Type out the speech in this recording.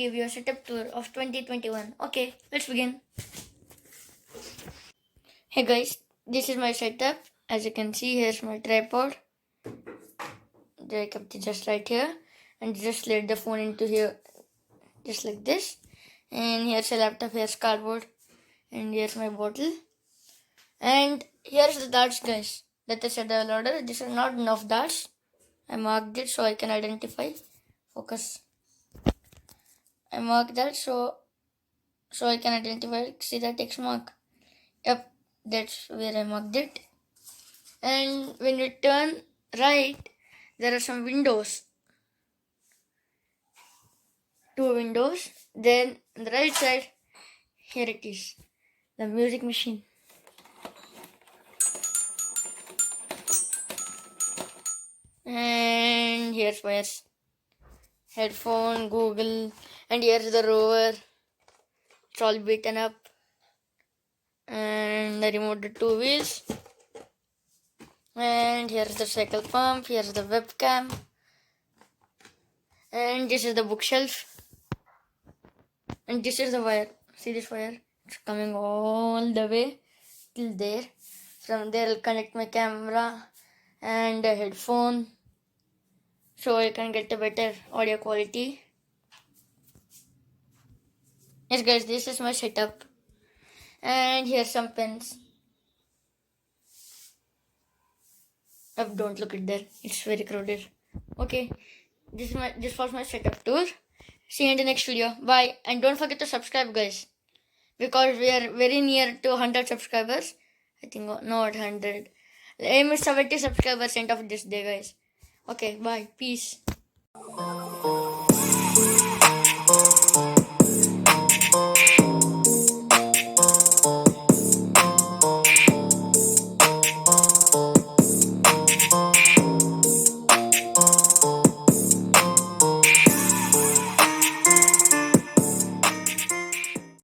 give you a setup tour of 2021. Okay, let's begin. Hey guys, this is my setup. As you can see, here's my tripod. I kept it just right here and just slid the phone into here just like this. And here's a laptop, here's cardboard, and here's my bottle. And here's the darts, guys. That I said I'll order. These are not enough darts. I marked it so I can identify. Focus. I marked that so I can identify. See that X mark? Yep, that's where I marked it. And when you turn right, there are some windows. 2 windows. Then on the right side, here it is, the music machine. And here's wires, headphone, Google, and here's the rover. It's all beaten up. And I removed the 2 wheels. And here's the cycle pump, here's the webcam. And this is the bookshelf. And this is the wire. See this wire? It's coming all the way till there. From there I'll connect my camera and a headphone so I can get a better audio quality. Yes guys, this is my setup. And here's some pens. Oh, don't look at there. It's very crowded. Okay, this was my setup tour. See you in the next video. Bye. And don't forget to subscribe, guys, because we are very near to 100 subscribers. I think not 100. Aim is 70 subscribers end of this day, guys. Okay, bye. Peace.